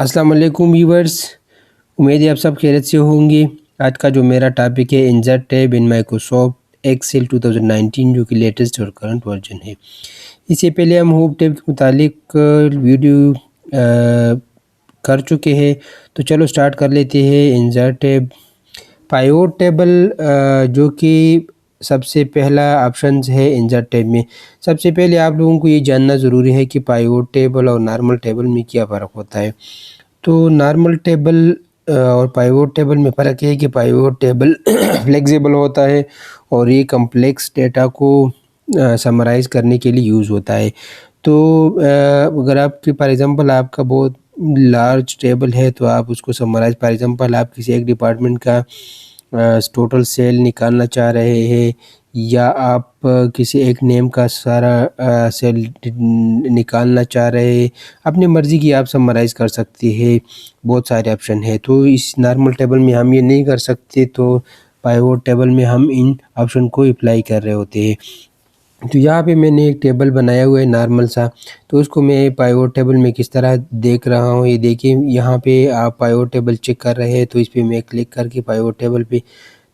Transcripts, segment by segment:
अस्सलाम वालेकुम व्यूवर्स, उम्मीद है आप सब खैरियत से होंगे। आज का जो मेरा टॉपिक है insert tab in Microsoft Excel 2019 जो कि लेटेस्ट और करंट वर्जन है। इससे पहले हम होम टैब के मुतालिक वीडियो कर चुके हैं, तो चलो स्टार्ट कर लेते हैं। इंसर्ट टैब पाइवोट टेबल जो कि सबसे पहला ऑप्शन है इंसर्ट टैब में। सबसे पहले आप लोगों को ये जानना ज़रूरी है कि पाइवोट टेबल और नॉर्मल टेबल में क्या फ़र्क होता है। तो नॉर्मल टेबल और पाइवोट टेबल में फ़र्क है कि पाइवोट टेबल फ्लेक्सिबल होता है और ये कम्प्लेक्स डेटा को समराइज़ करने के लिए यूज़ होता है। तो अगर आपकी फॉर एग्ज़ाम्पल आपका बहुत लार्ज टेबल है तो आप उसको समराइज़, फॉर एग्ज़ाम्पल आप किसी एक डिपार्टमेंट का टोटल सेल निकालना चाह रहे हैं या आप किसी एक नेम का सारा सेल निकालना चाह रहे हैं, अपनी मर्ज़ी की आप समराइज़ कर सकते हैं। बहुत सारे ऑप्शन है, तो इस नॉर्मल टेबल में हम ये नहीं कर सकते, तो पाइवोट टेबल में हम इन ऑप्शन को अप्लाई कर रहे होते हैं। तो यहाँ पे मैंने एक टेबल बनाया हुआ है नॉर्मल सा, तो उसको मैं पाइवोट टेबल में किस तरह देख रहा हूँ। ये देखिए, यहाँ पे आप पाइवोट टेबल चेक कर रहे हैं, तो इस पे मैं क्लिक करके पाइवोट टेबल पे,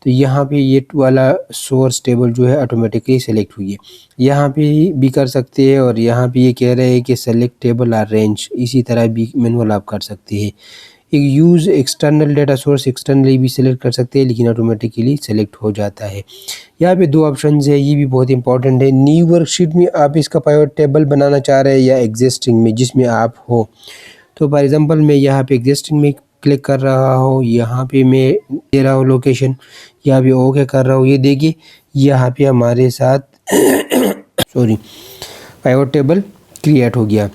तो यहाँ पे ये वाला सोर्स टेबल जो है ऑटोमेटिकली सेलेक्ट हुई है। यहाँ पे भी कर सकते हैं और यहाँ पे ये कह रहे हैं कि सेलेक्ट टेबल आर रेंज, इसी तरह भी मैनुअल आप कर सकते हैं। एक use external data source, externally भी सिलेक्ट कर सकते हैं लेकिन ऑटोमेटिकली सेलेक्ट हो जाता है। यहाँ पे दो ऑप्शन है, ये भी बहुत इंपॉर्टेंट है। न्यू वर्कशीट में आप इसका पाइवोट टेबल बनाना चाह रहे हैं या एग्जिस्टिंग में जिसमें आप हो। तो फॉर एग्जांपल मैं यहाँ पे एग्जिस्टिंग में क्लिक कर रहा हूँ, यहाँ पे मैं दे रहा हूँ लोकेशन, यहाँ पे ओके कर रहा हूँ। ये देखिए यहाँ पे हमारे साथ सॉरी पाइवोट टेबल क्रिएट हो गया।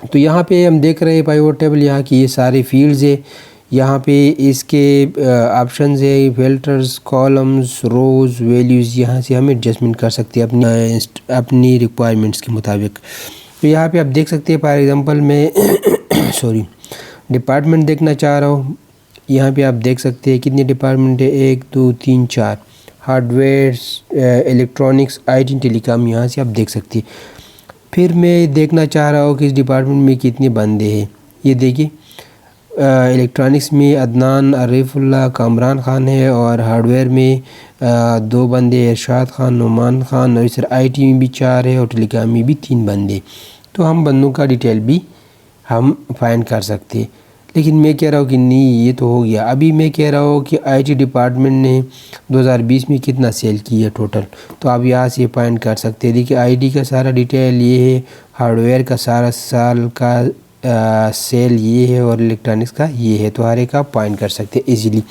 तो यहाँ पे हम देख रहे हैं पाइवोट टेबल, यहाँ की ये सारे फील्ड्स है। यहाँ पे इसके ऑप्शंस है, फिल्टर्स, कॉलम्स, रोज़, वैल्यूज़। यहाँ से हम एडजस्टमेंट कर सकते हैं अपनी रिक्वायरमेंट्स के मुताबिक। तो यहाँ पे आप देख सकते हैं, फॉर एग्जांपल मैं सॉरी डिपार्टमेंट देखना चाह रहा हूँ। यहाँ पे आप देख सकते हैं कितने डिपार्टमेंट है, 1 2 3 4। हार्डवेयर, इलेक्ट्रॉनिक्स, IT, टेलीकॉम, यहाँ से आप देख सकते हैं। फिर मैं देखना चाह रहा हूँ कि इस डिपार्टमेंट में कितने बंदे हैं। ये देखिए इलेक्ट्रॉनिक्स में अदनान, अरीफुल्ला, कामरान ख़ान है और हार्डवेयर में 2 बंदे, इरशाद ख़ान, नुमान ख़ान, और इस IT में भी 4 है और टेलीकॉम में भी 3 बंदे। तो हम बंदों का डिटेल भी हम फाइंड कर सकते हैं। लेकिन मैं कह रहा हूँ कि नहीं, ये तो हो गया। अभी मैं कह रहा हूँ कि IT डिपार्टमेंट ने 2020 में कितना सेल किया टोटल, तो आप यहाँ से फाइंड कर सकते हैं। देखिए IT का सारा डिटेल ये है, हार्डवेयर का सारा साल का सेल ये है और इलेक्ट्रॉनिक्स का ये है, तो हर एक आप पॉइंट कर सकते हैं इजीली।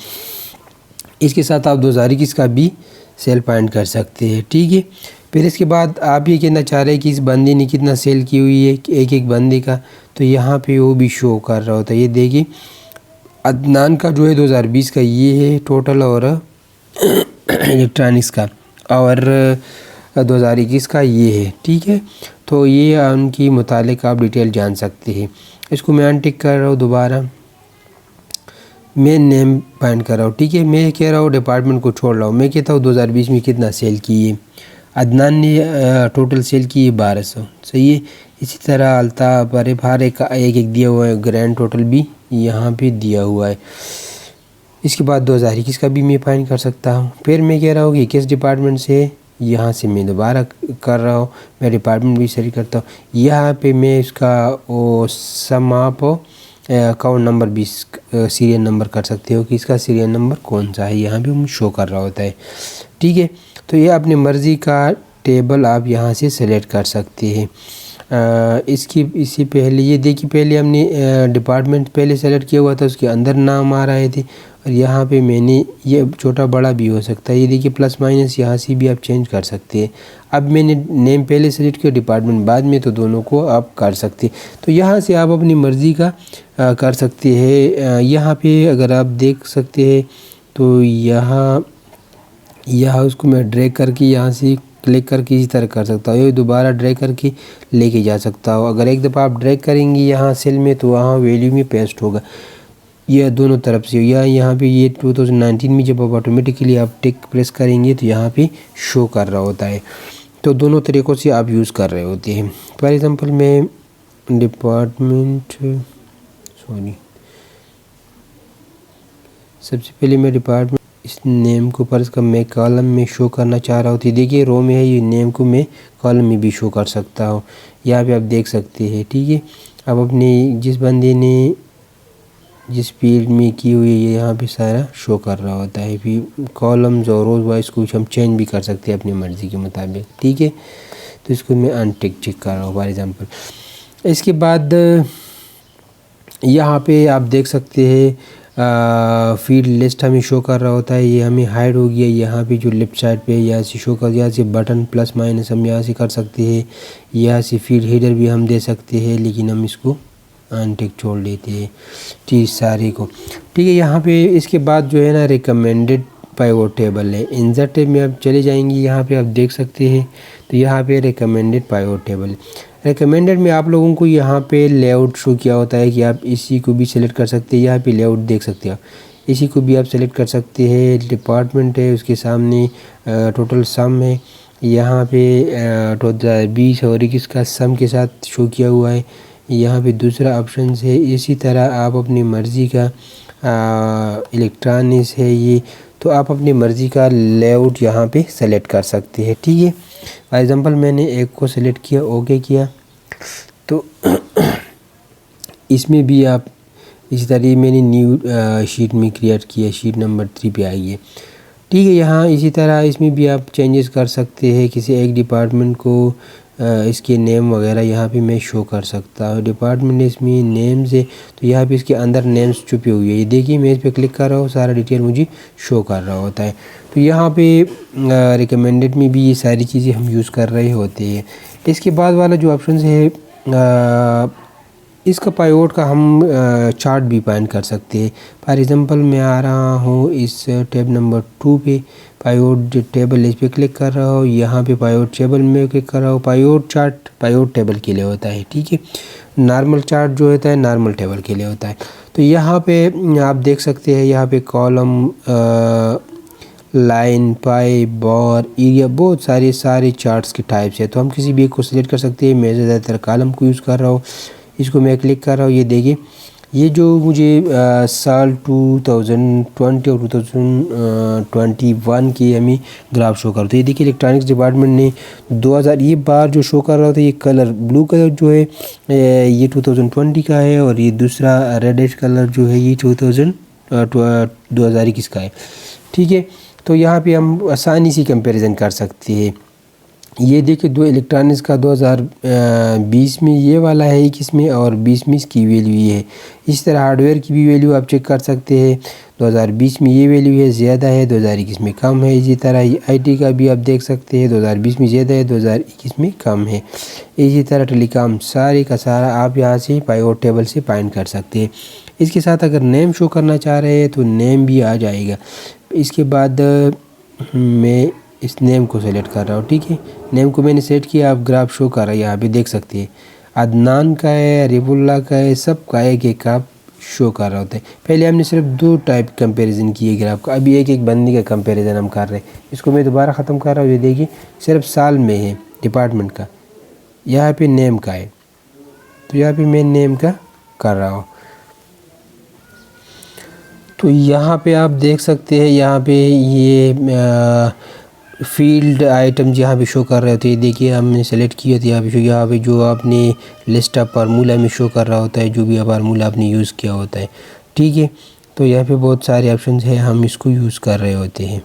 इसके साथ आप 2021 का भी सेल पॉइंट कर सकते हैं, ठीक है। फिर इसके बाद आप ये कहना चाह रहे हैं कि इस बंदे ने कितना सेल की हुई है एक एक बंदे का, तो यहाँ पे वो भी शो कर रहा होता है। ये देखिए अदनान का जो है 2020 का ये है टोटल, और इलेक्ट्रॉनिक्स का और 2021 का ये है, ठीक है। तो ये उनकी मुतालिक आप डिटेल जान सकते हैं। इसको मैं अनटिक कर रहा हूँ, दोबारा मैं नेम फाइंड कर रहा हूँ, ठीक है। मैं कह रहा हूँ डिपार्टमेंट को छोड़ रहा हूँ। मैं कहता हूँ 2020 में कितना सेल की है। अदनान ने टोटल सेल की है 1200, सही है। इसी तरह अल्ताफ़, अरे हर एक का एक एक दिया हुआ है, ग्रैंड टोटल भी यहाँ पे दिया हुआ है। इसके बाद 2021 का भी मैं फाइंड कर सकता हूँ। फिर मैं कह रहा हूँ कि किस डिपार्टमेंट से, यहाँ से मैं दोबारा कर रहा हूँ, मैं डिपार्टमेंट भी सेलेक्ट करता हूँ। यहाँ पे मैं इसका वो सम आप अकाउंट नंबर भी सीरियल नंबर कर सकते हो कि इसका सीरियल नंबर कौन सा है, यहाँ भी शो कर रहा होता है, ठीक है। तो ये अपनी मर्ज़ी का टेबल आप यहाँ से सेलेक्ट कर सकते हैं। इससे पहले ये देखिए, पहले हमने डिपार्टमेंट पहले सेलेक्ट किया हुआ था, उसके अंदर नाम आ रहे थे, और यहाँ पे मैंने ये छोटा बड़ा भी हो सकता है। ये देखिए प्लस माइनस, यहाँ से भी आप चेंज कर सकते हैं। अब मैंने नेम पहले सेलेक्ट किया, डिपार्टमेंट बाद में, तो दोनों को आप कर सकते हैं। तो यहाँ से आप अपनी मर्ज़ी का कर सकते हैं। यहाँ पे अगर आप देख सकते हैं तो यहाँ उसको मैं ड्रैग करके यहाँ से क्लिक करके इसी तरह कर सकता हूँ। ये दोबारा ड्रैग करके लेके जा सकता हूँ। अगर एक दफ़ा आप ड्रैग करेंगे यहाँ सेल में, तो वहाँ वैल्यू में पेस्ट होगा, ये दोनों तरफ से। या यहाँ पे ये 2019 में जब आप ऑटोमेटिकली आप टिक प्रेस करेंगे तो यहाँ पे शो कर रहा होता है। तो दोनों तरीक़ों से आप यूज़ कर रहे होते हैं। फॉर एग्ज़ाम्पल मैं डिपार्टमेंट सॉरी, सबसे पहले मैं डिपार्टमेंट इस नेम को पर इसका मैं कॉलम में शो करना चाह रहा हूँ। तो देखिए रो में है, ये नेम को मैं कॉलम में भी शो कर सकता हूँ, यहाँ पे आप देख सकते हैं। ठीक है, अब अपनी जिस बंदे ने जिस फील्ड में की हुई है यहाँ पे सारा शो कर रहा होता है। फिर कॉलम्स और रोज वाइज कुछ हम चेंज भी कर सकते हैं अपनी मर्ज़ी के मुताबिक। ठीक है, तो इसको मैं अनटिक चेक कर रहा हूँ फॉर एग्ज़ाम्पल। इसके बाद यहाँ पे आप देख सकते हैं फील्ड लिस्ट हमें शो कर रहा होता है। ये हमें हाइड हो गया यहाँ पे जो लेफ्ट साइड पे यहाँ से शो कर, यहाँ से बटन प्लस माइनस हम यहाँ से कर सकते हैं। यहाँ से फील्ड हेडर भी हम दे सकते हैं, लेकिन हम इसको अनटिक छोड़ देते हैं चीज़ सारी को। ठीक है, यहाँ पे इसके बाद जो है ना रिकमेंडेड पाइवोट टेबल है। इंसर्ट टेब में आप चले जाएंगे, यहाँ पे आप देख सकते हैं। तो यहाँ पे रिकमेंडेड पाइवोट टेबल है। रिकमेंडेड में आप लोगों को यहाँ पे लेआउट शो किया होता है कि आप इसी को भी सिलेक्ट कर सकते हैं। यहाँ पे लेआउट देख सकते हैं, आप इसी को भी आप सेलेक्ट कर सकते हैं। डिपार्टमेंट है, उसके सामने टोटल सम है, यहाँ पे 2020 और 21 का सम के साथ शो किया हुआ है। यहाँ पे दूसरा ऑप्शन है। इसी तरह आप अपनी मर्ज़ी का इलेक्ट्रॉनिक्स है ये, तो आप अपनी मर्ज़ी का लेआउट यहाँ पे सेलेक्ट कर सकते हैं। ठीक है, फॉर एग्ज़ाम्पल मैंने एक को सेलेक्ट किया, ओके किया, तो इसमें भी आप इसी तरह मैंने न्यू शीट में क्रिएट किया, शीट नंबर 3 पे आई है। ठीक है, यहाँ इसी तरह इसमें भी आप चेंजेस कर सकते हैं। किसी एक डिपार्टमेंट को इसके नेम वगैरह यहाँ पे मैं शो कर सकता हूँ। डिपार्टमेंट इसमें नेम्स है, तो यहाँ पे इसके अंदर नेम्स छुपे हुए हैं। ये देखिए मैं इस पर क्लिक कर रहा हूँ, सारा डिटेल मुझे शो कर रहा होता है। तो यहाँ पे रिकमेंडेड में भी ये सारी चीज़ें हम यूज़ कर रहे होते हैं। इसके बाद वाला जो ऑप्शन है इसका पाइवोट का हम चार्ट भी फाइंड कर सकते हैं। फॉर एग्ज़ाम्पल मैं आ रहा हूँ इस टैब नंबर 2 पे, पाइवोट टेबल इस पर क्लिक कर रहा हूँ। यहाँ पे पाइवोट टेबल में क्लिक कर रहा हूँ। पाइवोट चार्ट पाइवोट टेबल के लिए होता है। ठीक है, नॉर्मल चार्ट जो होता है नॉर्मल टेबल के लिए होता है। तो यहाँ पे आप देख सकते हैं, यहाँ पे कॉलम, लाइन, पाई, बार, एरिया, बहुत सारे चार्ट्स के टाइप्स है। तो हम किसी भी एक को सिलेक्ट कर सकते हैं। मैं ज़्यादातर कॉलम को यूज़ कर रहा हूँ, इसको मैं क्लिक कर रहा हूँ। ये देखिए ये जो मुझे साल 2020 और 2021 की हमें ग्राफ शो करते हैं। ये देखिए इलेक्ट्रॉनिक्स डिपार्टमेंट ने 2000 ये बार जो शो कर रहा था, ये कलर ब्लू कलर जो है ये 2020 का है, और ये दूसरा रेडिश कलर जो है ये 2021 का है। ठीक है, तो यहाँ पे हम आसानी से कंपैरिजन कर सकते हैं। ये देखिए दो इलेक्ट्रॉनिक्स का 2020 में ये वाला है 21 में, और 20 में इसकी वैल्यू ये है। इस तरह हार्डवेयर की भी वैल्यू आप चेक कर सकते हैं। 2020 में ये वैल्यू है ज़्यादा है, 2021 में कम है। इसी तरह आईटी का भी आप देख सकते हैं, 2020 में ज़्यादा है, 2021 में कम है। इसी तरह टेलीकॉम सारे का सारा आप यहाँ से पाइवोट टेबल से फाइंड कर सकते हैं। इसके साथ अगर नेम शो करना चाह रहे हैं तो नेम भी आ जाएगा। इसके बाद मैं इस नेम को सेलेक्ट कर रहा हूँ। ठीक है, नेम को मैंने सेट किया, आप ग्राफ शो कर रहा है, यहाँ पे देख सकते हैं अदनान का है, रिबुल्ला का है, सब का एक आप शो कर रहा होता है। पहले हमने सिर्फ 2 टाइप कंपैरिजन किए ग्राफ का, अभी एक बंदे का कंपैरिजन हम कर रहे हैं। इसको मैं दोबारा ख़त्म कर रहा हूँ। ये देखिए सिर्फ साल में है डिपार्टमेंट का, यहाँ पे नेम का है, तो यहाँ पे मैं नेम का कर रहा हूँ। तो यहाँ पे आप देख सकते हैं, यहाँ पे ये फील्ड आइटम जहाँ पे शो कर रहे होते हैं। देखिए हमने सेलेक्ट किया था, यहाँ पे जो आपने लिस्ट ऑफ फार्मूला में शो कर रहा होता है, जो भी फार्मूला आपने यूज़ किया होता है। ठीक है, तो यहाँ पे बहुत सारे ऑप्शन हैं, हम इसको यूज़ कर रहे होते हैं।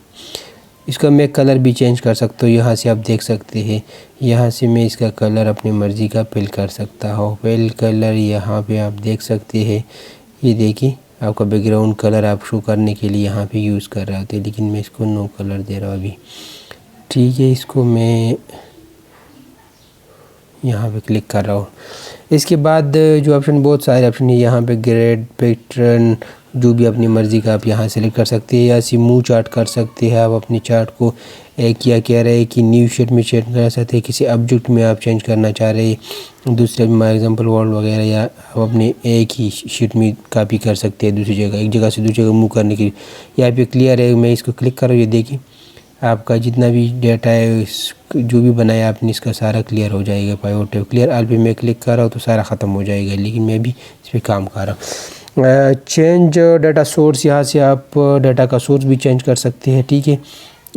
इसका मैं कलर भी चेंज कर सकता हूँ, यहाँ से आप देख सकते हैं। यहाँ से मैं इसका कलर अपनी मर्ज़ी का फिल कर सकता हूँ। फिल कलर यहाँ पे आप देख सकते हैं। ये देखिए आपका बैकग्राउंड कलर आप शो करने के लिए यहाँ पे यूज़ कर रहे होते हैं, लेकिन मैं इसको नो कलर दे रहा हूँ अभी। ठीक है, इसको मैं यहाँ पे क्लिक कर रहा हूँ। इसके बाद जो ऑप्शन, बहुत सारे ऑप्शन है यहाँ पे, ग्रेड, पैटर्न, जो भी अपनी मर्ज़ी का आप यहाँ सेलेक्ट कर सकते हैं। या मूव चार्ट कर सकते हैं आप अपनी चार्ट को। क्या कह रहे हैं कि न्यू शीट में चेंज कर सकते हैं, किसी ऑब्जेक्ट में आप चेंज करना चाह रहे हैं, दूसरे फॉर एग्जांपल वर्ड वगैरह, या आप अपने एक ही शीट में कॉपी कर सकते हैं दूसरी जगह, एक जगह से दूसरी जगह मूव करने के लिए। यहाँ पे क्लियर है, मैं इसको क्लिक कर रहा हूँ। ये देखिए आपका जितना भी डेटा है, जो भी बनाया आपने, इसका सारा क्लियर हो जाएगा। पाइवोट टेबल क्लियर ऑल पे मैं क्लिक कर रहा हूँ तो सारा ख़त्म हो जाएगा, लेकिन मैं भी इस पर काम कर रहा हूँ। चेंज डाटा सोर्स, यहाँ से आप डाटा का सोर्स भी चेंज कर सकते हैं, ठीक है।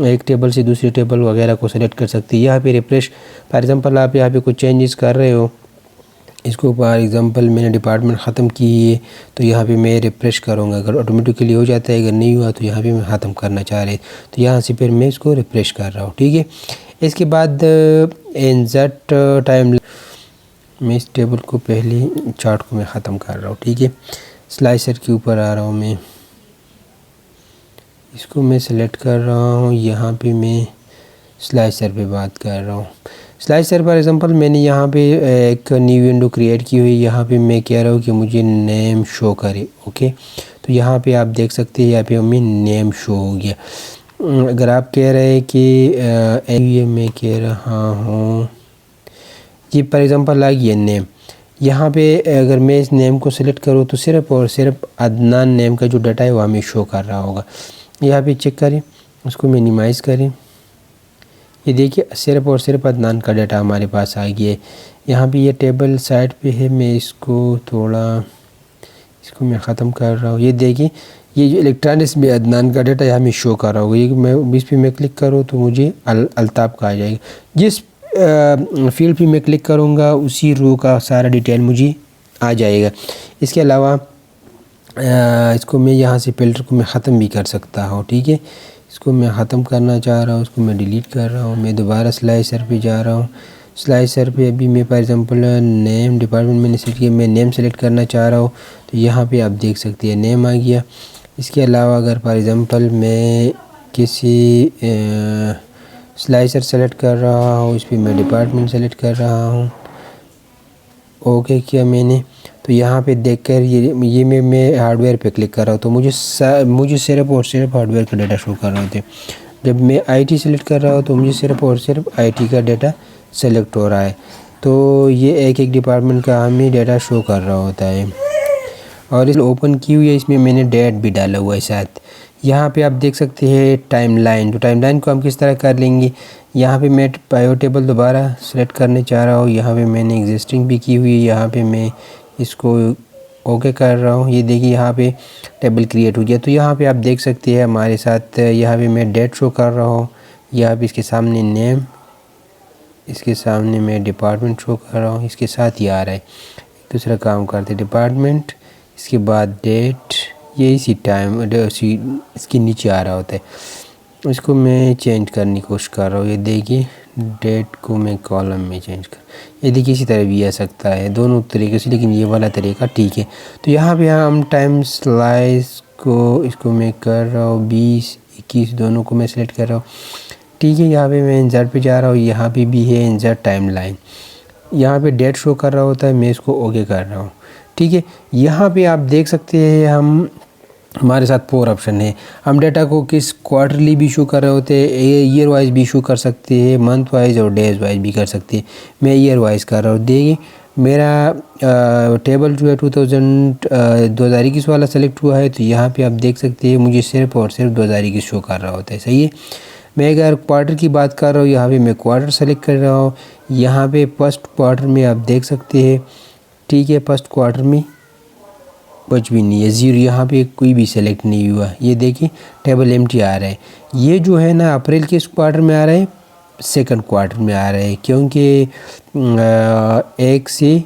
एक टेबल से दूसरे टेबल वगैरह को सेलेक्ट कर सकते हैं। यहाँ पे रिफ्रेश, फॉर एग्ज़ाम्पल आप यहाँ पे कुछ चेंजेस कर रहे हो, इसको फॉर एग्ज़ाम्पल मैंने डिपार्टमेंट ख़त्म की है तो यहाँ पे मैं रिफ्रेश करूँगा, अगर ऑटोमेटिकली हो जाता है, अगर नहीं हुआ तो यहाँ पे मैं ख़त्म करना चाह रहे तो यहाँ से फिर मैं इसको रिफ्रेश कर रहा हूँ, ठीक है। इसके बाद इंसर्ट टाइम, मैं इस टेबल को पहले चार्ट को मैं ख़त्म कर रहा हूँ, ठीक है। स्लाइसर के ऊपर आ रहा हूँ मैं, इसको मैं सेलेक्ट कर रहा हूँ, यहाँ पे मैं स्लाइसर पे बात कर रहा हूँ। स्लाइसर फॉर एग्ज़ाम्पल मैंने यहाँ पे एक न्यू विंडो क्रिएट की हुई, यहाँ पे मैं कह रहा हूँ कि मुझे नेम शो करे, ओके। तो यहाँ पे आप देख सकते हैं यहाँ पे हमें नेम शो हो गया। अगर आप कह रहे हैं कि ये मैं कह रहा हूँ कि फॉर एग्ज़ाम्पल आ गया नेम, यहाँ पे अगर मैं इस नेम को सिलेक्ट करूँ तो सिर्फ़ और सिर्फ अदनान नेम का जो डाटा है वो हमें शो कर रहा होगा। यहाँ पे चेक करें, उसको मिनिमाइज़ करें, ये देखिए सिर्फ़ और सिर्फ अदनान का डाटा हमारे पास आ गया है। यहाँ पे ये टेबल साइड पे है, मैं इसको थोड़ा, इसको मैं ख़त्म कर रहा हूँ। ये देखिए ये जो इलेक्ट्रॉनिक्स में अदनान का डाटा यहाँ में शो कर रहा होगा, ये मैं इस पर मैं क्लिक करूँ तो मुझे अल्ताफ़ का आ जाएगा। जिस फील्ड पे मैं क्लिक करूँगा उसी रो का सारा डिटेल मुझे आ जाएगा। इसके अलावा इसको मैं यहाँ से फ़िल्टर को मैं ख़त्म भी कर सकता हूँ, ठीक है। इसको मैं ख़त्म करना चाह रहा हूँ, उसको मैं डिलीट कर रहा हूँ। मैं दोबारा स्लाइसर पे जा रहा हूँ, स्लाइसर पे अभी मैं फॉर एग्ज़ाम्पल नेम डिपार्टमेंट मैंने सेलेक्ट किया, मैं नेम सेलेक्ट करना चाह रहा हूँ तो यहाँ पे आप देख सकते हैं नेम आ गया। इसके अलावा अगर फॉर एग्ज़ाम्पल मैं किसी स्लाइसर सेलेक्ट कर रहा हूँ, इस पर मैं डिपार्टमेंट सेलेक्ट कर रहा हूँ, ओके किया मैंने, तो यहाँ पे देखकर ये मैं हार्डवेयर पे क्लिक कर रहा हूँ तो मुझे सिर्फ और सिर्फ हार्डवेयर का डाटा शो कर रहे होते। जब मैं आईटी सेलेक्ट कर रहा हूँ तो मुझे सिर्फ और सिर्फ आईटी का डाटा सेलेक्ट हो रहा है। तो ये एक एक डिपार्टमेंट का हमें डाटा शो कर रहा होता है। और इस ओपन की हुई है, इसमें मैंने डेट भी डाला हुआ है साथ। यहाँ पे आप देख सकते हैं टाइमलाइन, तो टाइमलाइन को हम किस तरह कर लेंगे, यहाँ पे मैं पायो टेबल दोबारा सेलेक्ट करने चाह रहा हूँ, यहाँ पे मैंने एग्जिस्टिंग भी की हुई है, यहाँ पे मैं इसको ओके कर रहा हूँ। ये देखिए यहाँ पे टेबल क्रिएट हो गया। तो यहाँ पे आप देख सकते हैं हमारे साथ, यहाँ पे मैं डेट शो कर रहा हूँ, यहाँ पे इसके सामने नेम, इसके सामने मैं डिपार्टमेंट शो कर रहा हूँ, इसके साथ ही आ रहा है। दूसरा काम करते डिपार्टमेंट, इसके बाद डेट, ये इसी टाइम इसके नीचे आ रहा होता है। इसको मैं चेंज करने की कोशिश कर रहा हूँ, ये देखिए डेट को मैं कॉलम में चेंज कर, ये देखिए इसी तरह भी आ सकता है, दोनों तरीके से, लेकिन ये वाला तरीका ठीक है। तो यहाँ पे हम टाइम स्लाइस को, इसको मैं कर रहा हूँ 20, 21 दोनों को मैं सेलेक्ट कर रहा हूँ, ठीक है। यहाँ पे मैं इंसर्ट पे जा रहा हूँ, यहाँ पे भी है इंसर्ट टाइमलाइन, यहाँ पे डेट शो कर रहा होता है, मैं इसको ओके कर रहा हूँ, ठीक है। यहाँ पे आप देख सकते हैं हमारे साथ 4 ऑप्शन है। हम डाटा को किस क्वार्टरली भी शो कर रहे होते हैं, ईयर वाइज भी शो कर सकते हैं, मंथ वाइज और डेज वाइज भी कर सकते हैं। मैं ईयर वाइज कर रहा हूँ। देखिए मेरा टेबल जो है 2021 वाला सेलेक्ट हुआ है, तो यहाँ पे आप देख सकते हैं मुझे सिर्फ और सिर्फ 2021 शो कर रहा होता है, सही है। मैं अगर क्वार्टर की बात कर रहा हूँ, यहाँ पे मैं क्वार्टर सेलेक्ट कर रहा हूँ, यहाँ पे फर्स्ट क्वार्टर में आप देख सकते हैं, ठीक है। फर्स्ट क्वार्टर में कुछ भी नहीं है, ज़ीरो, यहाँ पे कोई भी सेलेक्ट नहीं हुआ। ये देखिए टेबल एम्प्टी आ रहा है। ये जो है ना अप्रैल के इस क्वार्टर में आ रहा है, सेकंड क्वार्टर में आ रहा है, क्योंकि 1 से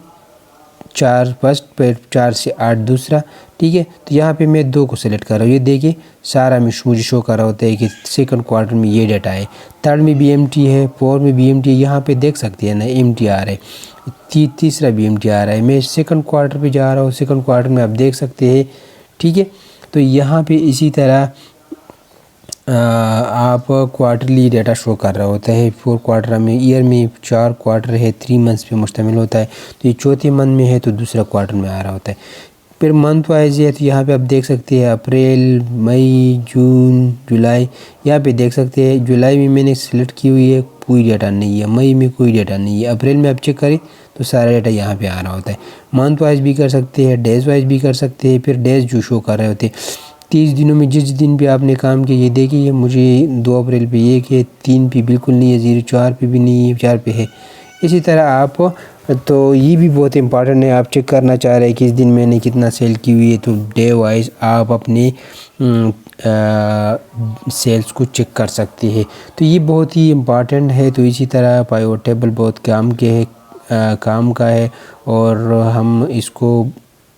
4 फर्स्ट, फिर 4 से 8 दूसरा, ठीक है। तो यहाँ पे मैं 2 को सेलेक्ट कर रहा हूँ, ये देखिए सारा मुझे शो कर रहा होता है कि सेकंड क्वार्टर में ये डाटा है। थर्ड में भी एम्प्टी है, 4 में भी एम्प्टी है, यहाँ पे देख सकते हैं ना एम्प्टी आ रहा है, तीसरा भी एम्प्टी आ रहा है। मैं सेकंड क्वार्टर पे जा रहा हूँ, सेकंड क्वार्टर में आप देख सकते हैं, ठीक है। तो यहाँ पे इसी तरह आप क्वार्टरली डाटा शो कर रहा होता है। 4 क्वार्टर में, ईयर में 4 क्वार्टर है, 3 मंथ्स पे मुश्तमिल होता है, तो ये चौथे मंथ में है तो दूसरा क्वार्टर में आ रहा होता है। फिर मंथ वाइज है, तो यहाँ पे आप देख सकते हैं अप्रैल, मई, जून, जुलाई, यहाँ पे देख सकते हैं जुलाई में मैंने सेलेक्ट की हुई है, कोई डाटा नहीं है, मई में कोई डाटा नहीं है, अप्रैल में आप चेक करें तो सारा डाटा यहाँ पे आ रहा होता है। मंथ वाइज भी कर सकते हैं, डेज वाइज भी कर सकते हैं, फिर डेज जो शो कर रहे होते हैं 30 दिनों में जिस दिन पे आपने काम किया। ये देखिए मुझे 2 अप्रैल पे 1 है, 3 पे बिल्कुल नहीं है, 0, 4 पे भी नहीं है, 4 पे है। इसी तरह आप तो ये भी बहुत इंपॉर्टेंट है। आप चेक करना चाह रहे हैं कि इस दिन मैंने कितना सेल की हुई है, तो डे वाइज आप अपने सेल्स को चेक कर सकते हैं। तो ये बहुत ही इम्पॉर्टेंट है। तो इसी तरह पाइवट टेबल बहुत काम का है और हम इसको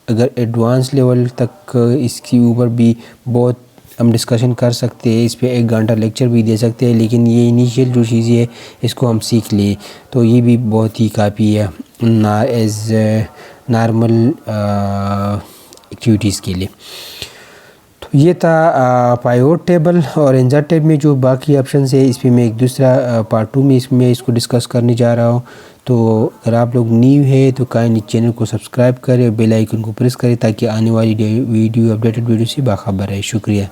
अगर एडवांस लेवल तक इसके ऊपर भी बहुत हम डिस्कशन कर सकते हैं। इस पे 1 घंटा लेक्चर भी दे सकते हैं, लेकिन ये इनिशियल जो चीज़ें है इसको हम सीख लें तो ये भी बहुत ही काफ़ी है ना एज नॉर्मल एक्टिविटीज़ के लिए। तो ये था पाइवट टेबल। और एंजर टेब में जो बाकी ऑप्शन है इस पर मैं एक दूसरा पार्ट 2 में इसको डिस्कस करने जा रहा हूँ। तो अगर आप लोग न्यू है तो काइंडली चैनल को सब्सक्राइब करें और बेल आइकन को प्रेस करें ताकि आने वाली वीडियो अपडेटेड वीडियो से बाखबर रहे। शुक्रिया।